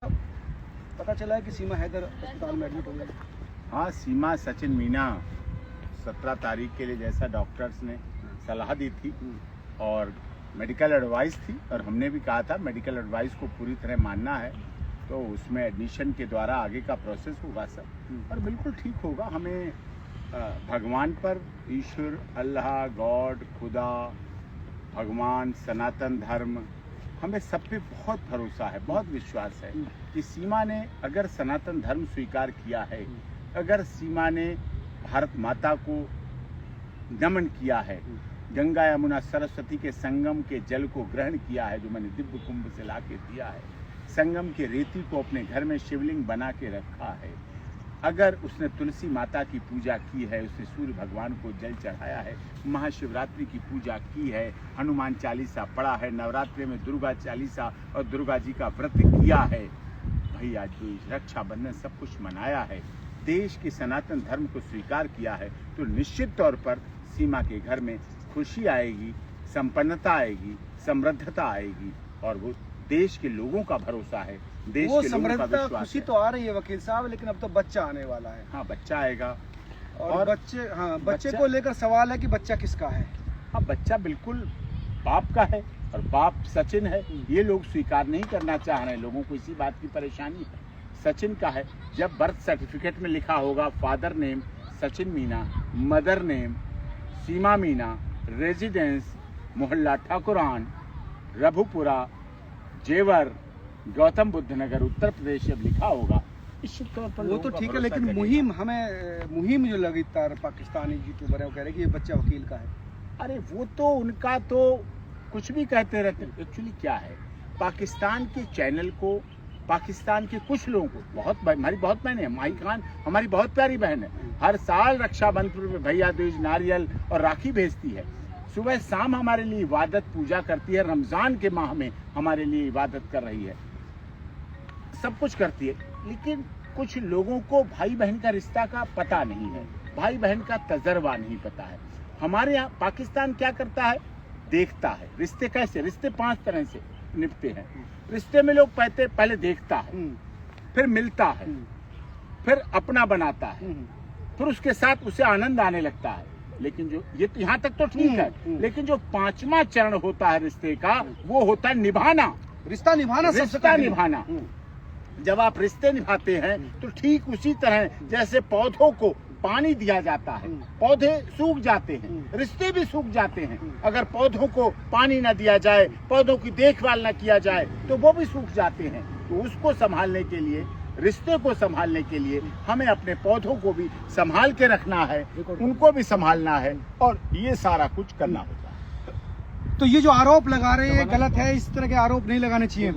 पता चला है कि सीमा हैदर अस्पताल में एडमिट हो गई। हाँ, सीमा सचिन मीना 17 तारीख के लिए जैसा डॉक्टर्स ने सलाह दी थी और मेडिकल एडवाइस थी, और हमने भी कहा था मेडिकल एडवाइस को पूरी तरह मानना है, तो उसमें एडमिशन के द्वारा आगे का प्रोसेस होगा सर, और बिल्कुल ठीक होगा। हमें भगवान पर, ईश्वर, अल्लाह, गॉड, खुदा, भगवान, सनातन धर्म, हमें सब पे बहुत भरोसा है, बहुत विश्वास है कि सीमा ने अगर सनातन धर्म स्वीकार किया है, अगर सीमा ने भारत माता को नमन किया है, गंगा यमुना सरस्वती के संगम के जल को ग्रहण किया है जो मैंने दिव्य कुंभ से ला के दिया है, संगम के रेती को अपने घर में शिवलिंग बना के रखा है, अगर उसने तुलसी माता की पूजा की है, उसने सूर्य भगवान को जल चढ़ाया है, महाशिवरात्रि की पूजा की है, हनुमान चालीसा पढ़ा है, नवरात्रि में दुर्गा चालीसा और दुर्गा जी का व्रत किया है, भैया जी रक्षाबंधन सब कुछ मनाया है, देश के सनातन धर्म को स्वीकार किया है, तो निश्चित तौर पर सीमा के घर में खुशी आएगी, संपन्नता आएगी, समृद्धता आएगी, और वो देश के लोगों का भरोसा है, देश वो के लोगों का समृद्धता विश्वास खुशी है। तो आ रही है वकील साहब, लेकिन अब तो बच्चा आने वाला है। हाँ, बच्चा आएगा और बच्चे को लेकर सवाल है कि बच्चा किसका है। हाँ, बच्चा बिल्कुल बाप का है, और बाप सचिन है, ये लोग स्वीकार नहीं करना चाह रहे हैं, लोगों को इसी बात की परेशानी है। सचिन का है, जब बर्थ सर्टिफिकेट में लिखा होगा father name Sachin Meena, mother name Seema Meena, residence मोहल्ला ठाकुरान, रघुपुरा, जेवर, गौतम बुद्ध नगर, उत्तर प्रदेश जब लिखा होगा, निश्चित तौर पर वो तो ठीक है, लेकिन मुहिम जो लगातार पाकिस्तानी यूट्यूबर है वो कह रहे हैं कि ये बच्चा वकील का है। अरे वो तो उनका तो कुछ भी कहते रहते हैं। एक्चुअली क्या है, पाकिस्तान के चैनल को, पाकिस्तान के कुछ लोगों को, हमारी बहुत बहनें हैं, माही खान हमारी बहुत प्यारी बहन है, हर साल रक्षाबंधन में भैया दूज, नारियल और राखी भेजती है, सुबह शाम हमारे लिए इबादत पूजा करती है, रमजान के माह में हमारे लिए इबादत कर रही है, सब कुछ करती है, लेकिन कुछ लोगों को भाई बहन का रिश्ता का पता नहीं है, भाई बहन का तजर्बा नहीं पता है। हमारे यहाँ पाकिस्तान क्या करता है, देखता है रिश्ते कैसे, रिश्ते 5 तरह से निपटे हैं। रिश्ते में लोग पहले देखता है, फिर मिलता है, फिर अपना बनाता है, फिर उसके साथ उसे आनंद आने लगता है। लेकिन जो ये तो यहाँ तक तो ठीक है, लेकिन जो 5वां चरण होता है रिश्ते का, वो होता है निभाना, रिश्ता निभाना। जब आप रिश्ते निभाते हैं तो ठीक उसी तरह जैसे पौधों को पानी दिया जाता है, पौधे सूख जाते हैं, रिश्ते भी सूख जाते हैं। अगर पौधों को पानी न दिया जाए, पौधों की देखभाल न किया जाए, तो वो भी सूख जाते हैं। तो उसको संभालने के लिए, रिश्ते को संभालने के लिए हमें अपने पौधों को भी संभाल के रखना है, उनको भी संभालना है, और ये सारा कुछ करना होगा। तो ये जो आरोप लगा रहे हैं गलत है, इस तरह के आरोप नहीं लगाने चाहिए।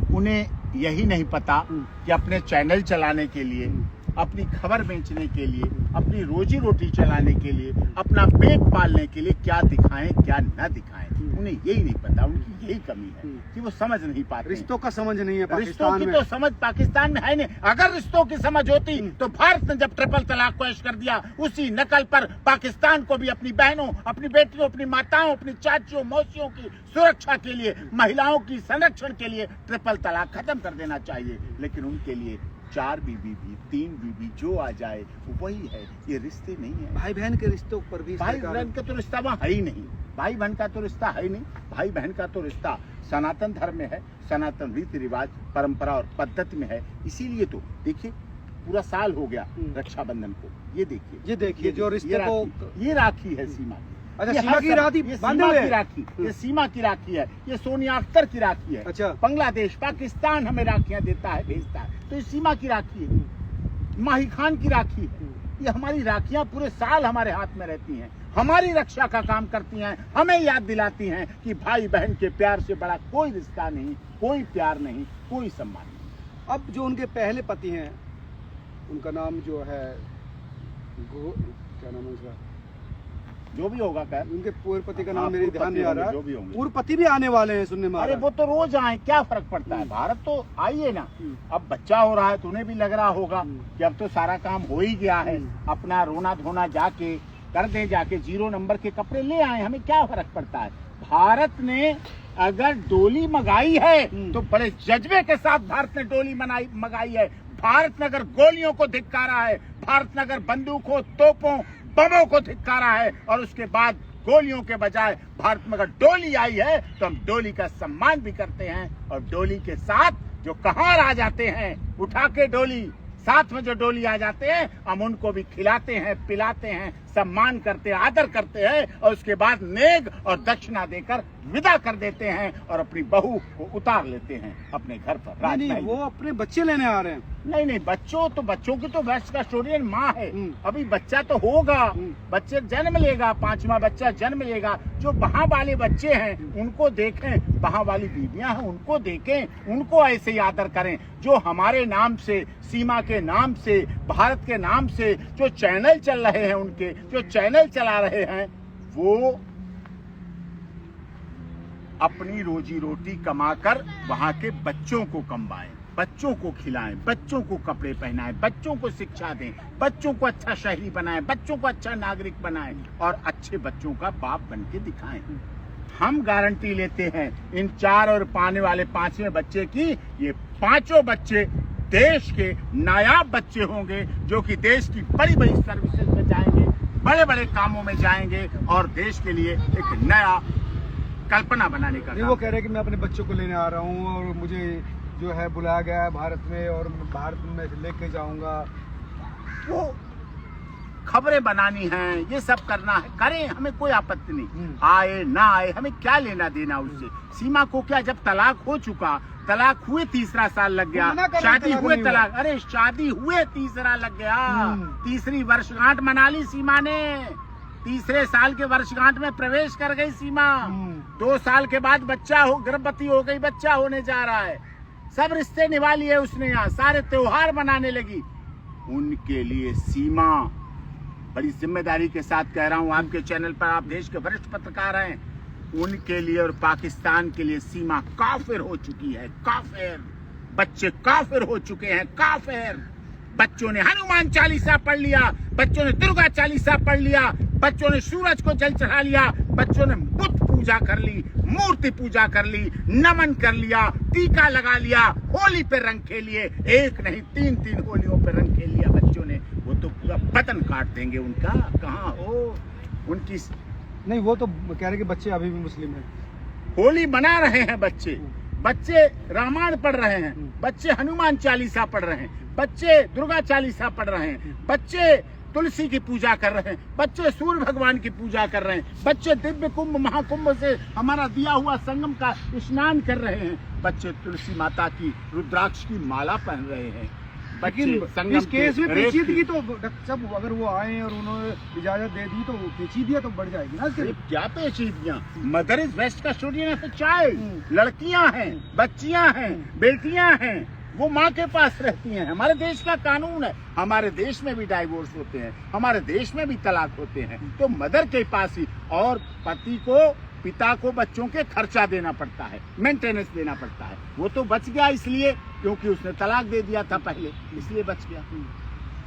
उन्हें यही नहीं पता कि अपने चैनल चलाने के लिए, अपनी खबर बेचने के लिए, अपनी रोजी रोटी चलाने के लिए, अपना पेट पालने के लिए क्या दिखाएं क्या न दिखाएं, उन्हें यही नहीं पता। उनकी यही कमी है कि वो समझ नहीं पाते। रिश्तों का समझ नहीं है रिश्तों पाकिस्तान की में। तो समझ पाकिस्तान में है नहीं। अगर रिश्तों की समझ होती तो भारत ने जब ट्रिपल तलाक को ऐश कर दिया, उसी नकल पर पाकिस्तान को भी अपनी बहनों, अपनी बेटियों, अपनी माताओं, अपनी चाचियों, मौसियों की सुरक्षा के लिए, महिलाओं की संरक्षण के लिए ट्रिपल तलाक खत्म कर देना चाहिए। लेकिन उनके लिए 4 बीबी भी, 3 बीबी जो आ जाए वही है। ये रिश्ते नहीं है। भाई बहन के रिश्तों पर भी, भाई बहन का तो रिश्ता वहाँ है ही नहीं, भाई बहन का तो रिश्ता है ही नहीं। भाई बहन का तो रिश्ता सनातन धर्म में है, सनातन रीति रिवाज, परंपरा और पद्धति में है। इसीलिए तो देखिए पूरा साल हो गया रक्षाबंधन को, ये देखिए जो रिश्ते को, ये राखी है सीमा की। अच्छा, ये सीमा की राखी ये बांधे सीमा हुए की हैं। राखी, ये सीमा की राखी है, ये सोनिया अख्तर की राखी है। अच्छा। बांग्लादेश, पाकिस्तान हमें राखियां देता है, भेजता है, तो ये सीमा की राखी है, माही खान की राखी है। ये हमारी राखियां पूरे साल हमारे हाथ में रहती हैं, हमारी रक्षा का काम करती हैं, हमें याद दिलाती हैं कि भाई बहन के प्यार से बड़ा कोई रिश्ता नहीं, कोई प्यार नहीं, कोई सम्मान नहीं। अब जो उनके पहले पति हैं, उनका नाम जो है क्या नाम है उसका, जो भी होगा खैर, उनके पूर्व पति का हाँ, नाम मेरे पूर्व ध्यान पति नहीं आ रहा होंगे, जो भी है। होंगे। पूर्व पति भी आने वाले हैं सुनने में आ अरे रहा है। वो तो रोज आए, क्या फर्क पड़ता है, भारत तो आइए ना। अब बच्चा हो रहा है तो उन्हें भी लग रहा होगा कि अब तो सारा काम हो ही गया है, अपना रोना धोना जाके कर दे, जाके 0 नंबर के कपड़े ले आए, हमें क्या फर्क पड़ता है। भारत ने अगर डोली मंगाई है तो बड़े जज्बे के साथ भारत ने डोली मंगाई है। भारत ने अगर गोलियों को धिक्कारा है, भारत ने अगर बंदूकों, तोपों, बमों को धिक्कारा है, और उसके बाद गोलियों के बजाय भारत में अगर डोली आई है तो हम डोली का सम्मान भी करते हैं। और डोली के साथ जो कहार आ जाते हैं, उठा के डोली, साथ में जो डोली आ जाते हैं, हम उनको भी खिलाते हैं, पिलाते हैं, सम्मान करते हैं, आदर करते हैं, और उसके बाद नेग और दक्षिणा देकर विदा कर देते हैं और अपनी बहू को उतार लेते हैं अपने घर पर। नहीं, वो अपने बच्चे लेने आ रहे हैं। नहीं, बच्चों की तो वेस्ट कस्टोडियन माँ है। अभी बच्चा तो होगा, बच्चे जन्म लेगा, 5वां बच्चा जन्म लेगा। जो वहाँ वाले बच्चे हैं उनको देखें, वहाँ वाली बीबियां हैं उनको देखें, उनको ऐसे ही आदर करें। जो हमारे नाम से, सीमा के नाम से, भारत के नाम से जो चैनल चल रहे हैं, उनके जो चैनल चला रहे हैं, वो अपनी रोजी रोटी कमाकर वहां के बच्चों को कमाएं, बच्चों को खिलाएं, बच्चों को कपड़े पहनाएं, बच्चों को शिक्षा दें, बच्चों को अच्छा शहरी बनाएं, बच्चों को अच्छा नागरिक बनाएं और अच्छे बच्चों का बाप बन के दिखाएं। हम गारंटी लेते हैं इन 4 और पाने वाले 5वें बच्चे की, ये 5 बच्चे देश के नायाब बच्चे होंगे, जो कि देश की बड़ी बड़ी सर्विसेज में जाएंगे, बड़े बड़े कामों में जाएंगे और देश के लिए एक नया कल्पना बनाने का। वो कह रहे हैं कि मैं अपने बच्चों को लेने आ रहा हूँ और मुझे जो है बुलाया गया है भारत में और भारत में लेके जाऊंगा। वो खबरें बनानी हैं, ये सब करना है, करें, हमें कोई आपत्ति नहीं। आए ना आए, हमें क्या लेना देना उससे। सीमा को क्या, जब तलाक हो चुका, तलाक हुए 3रा साल लग गया, शादी हुए तलाक, अरे शादी हुए 3रा लग गया, 3री वर्षगांठ मना ली सीमा ने, 3रे साल के वर्षगांठ में प्रवेश कर गई सीमा। 2 साल के बाद बच्चा हो, गर्भवती हो गई, बच्चा होने जा रहा है, सब रिश्ते निभा लिए उसने, यहाँ सारे त्योहार मनाने लगी। उनके लिए सीमा, बड़ी जिम्मेदारी के साथ कह रहा हूँ, आपके चैनल पर, आप देश के वरिष्ठ पत्रकार हैं, उनके लिए और पाकिस्तान के लिए सीमा काफिर हो चुकी है, काफिर। बच्चे काफिर हो चुके हैं, काफिर। बच्चों ने हनुमान चालीसा पढ़ लिया, बच्चों ने दुर्गा चालीसा पढ़ लिया, बच्चों ने सूरज को जल चढ़ा लिया, बच्चों ने बुत पूजा कर ली, मूर्ति पूजा कर ली, नमन कर लिया, टीका लगा लिया, होली पे रंग खेल लिए, एक नहीं 3 होलियों पे रंग खेल लिया बच्चों ने। वो तो पूरा बदन काट देंगे उनका, कहाँ हो उनकी। नहीं, वो तो कह रहे कि बच्चे अभी भी मुस्लिम हैं, होली मना रहे हैं बच्चे, बच्चे रामायण पढ़ रहे हैं, बच्चे हनुमान चालीसा पढ़ रहे हैं, बच्चे दुर्गा चालीसा पढ़ रहे हैं, बच्चे तुलसी की पूजा कर रहे हैं, बच्चे सूर्य भगवान की पूजा कर रहे हैं, बच्चे दिव्य कुंभ महाकुंभ से हमारा दिया हुआ संगम का स्नान कर रहे हैं, बच्चे तुलसी माता की रुद्राक्ष की माला पहन रहे हैं। लेकिन इस केस में पेचीदगी तो सब, अगर वो आए और उन्होंने इजाजत दे दी तो पेचीदगियां तो बढ़ जाएगी ना। क्या पेचीदगियां, mother is best custodian of the child. लड़कियां हैं, बच्चियां हैं, बेटियां हैं, वो माँ के पास रहती हैं। हमारे देश का कानून है, हमारे देश में भी डाइवोर्स होते हैं, हमारे देश में भी तलाक होते हैं, तो मदर के पास ही, और पति को, पिता को बच्चों के खर्चा देना पड़ता है, मेंटेनेंस देना पड़ता है। वो तो बच गया इसलिए क्योंकि उसने तलाक दे दिया था पहले, इसलिए बच गया,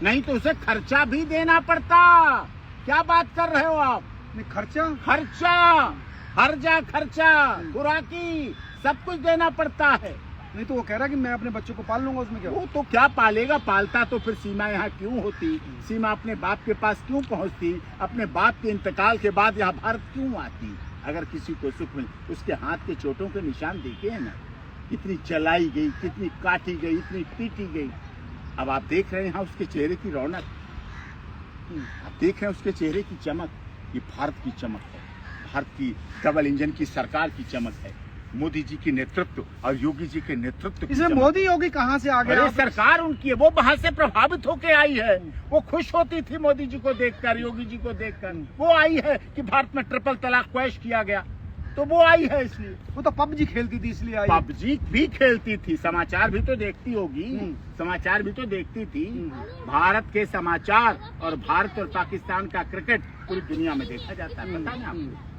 नहीं तो उसे खर्चा भी देना पड़ता। क्या बात कर रहे हो आप? खर्चा हर्जा खर्चा, खुराकी, सब कुछ देना पड़ता है। नहीं तो वो कह रहा है कि मैं अपने बच्चों को पाल लूंगा, उसमें क्या? वो तो क्या पालेगा, पालता तो फिर सीमा यहाँ क्यों होती, सीमा अपने बाप के पास क्यों पहुँचती, अपने बाप के इंतकाल के बाद यहाँ भारत क्यों आती? अगर किसी को सुख मिले, उसके हाथ के चोटों के निशान देखे हैं ना, कितनी चलाई गई, कितनी काटी गई, इतनी पीटी गई। अब आप देख रहे हैं यहाँ उसके चेहरे की रौनक, आप देख रहे हैं उसके चेहरे की चमक। ये भारत की चमक है, भारत की डबल इंजन की सरकार की चमक है, मोदी जी की नेतृत्व और योगी जी के नेतृत्व। इसमें मोदी योगी कहाँ से आ गया? सरकार उनकी है, वो वहां से प्रभावित होकर आई है। वो खुश होती थी मोदी जी को देखकर, योगी जी को देखकर। वो आई है कि भारत में ट्रिपल तलाक क्वैश किया गया, तो वो आई है इसलिए। वो तो पबजी खेलती थी इसलिए आई। पबजी भी खेलती थी, समाचार भी तो देखती होगी, समाचार भी तो देखती थी। भारत के समाचार और भारत और पाकिस्तान का क्रिकेट पूरी दुनिया में देखा जाता है, पता है आपको?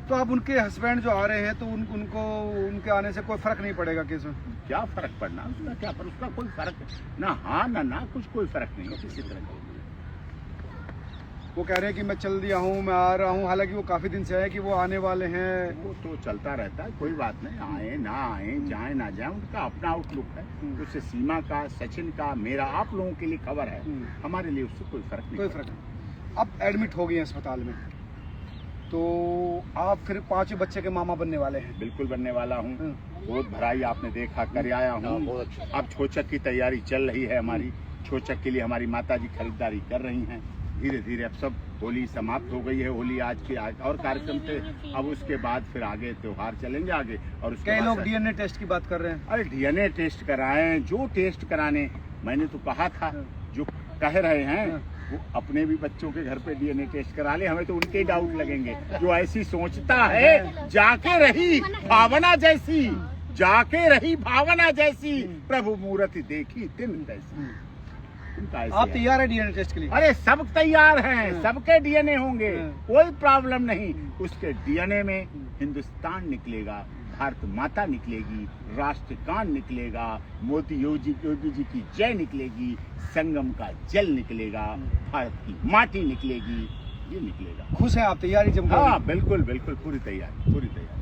तो अब उनके हस्बैंड जो आ रहे हैं तो उनको उनके आने से कोई फर्क नहीं पड़ेगा केस में? क्या फर्क पड़ना उसका, क्या पर उसका कोई फर्क ना, हाँ ना कुछ, कोई फर्क नहीं है किसी तरह का। वो कह रहे हैं कि मैं चल दिया हूँ, मैं आ रहा हूँ, हालांकि वो काफी दिन से है कि वो आने वाले हैं। वो तो चलता रहता है, कोई बात नहीं, आए ना आए, जाए ना जाए, उनका अपना आउटलुक है। उससे सीमा का, सचिन का, मेरा, आप लोगों के लिए खबर है, हमारे लिए उससे कोई फर्क नहीं। कोई फर्क नहीं। अब एडमिट हो गए हैं अस्पताल में, तो आप फिर 5 बच्चे के मामा बनने वाले हैं? बिल्कुल बनने वाला हूँ। बहुत भराई आपने देखा, कर आया हूँ। अब छोचक की तैयारी चल रही है हमारी। छोचक के लिए हमारी माताजी खरीदारी कर रही हैं। धीरे धीरे अब सब, होली समाप्त हो गई है, होली आज के और कार्यक्रम थे। अब उसके बाद फिर आगे त्योहार चलेंगे आगे। और उसके कई बाद लोग डीएनए टेस्ट की बात कर रहे हैं। अरे डीएनए टेस्ट कराएं, जो टेस्ट कराने, मैंने तो कहा था, जो कह रहे हैं वो अपने भी बच्चों के घर पे डीएनए टेस्ट करा ले, हमें तो उनके डाउट लगेंगे। जो ऐसी सोचता है, जाके रही भावना जैसी, जाके रही भावना जैसी, प्रभु मूर्ति देखी दिन तैसी। आप तैयार है डीएनए टेस्ट के लिए? अरे सब तैयार हैं, सबके डीएनए होंगे, कोई प्रॉब्लम नहीं। उसके डीएनए में हिंदुस्तान निकलेगा, भारत माता निकलेगी, राष्ट्रगान निकलेगा, मोदी योगी जी की जय निकलेगी, संगम का जल निकलेगा, भारत की माटी निकलेगी, ये निकलेगा। खुश है आप? तैयारी जमकर? हाँ बिल्कुल बिल्कुल, पूरी तैयारी, पूरी तैयारी।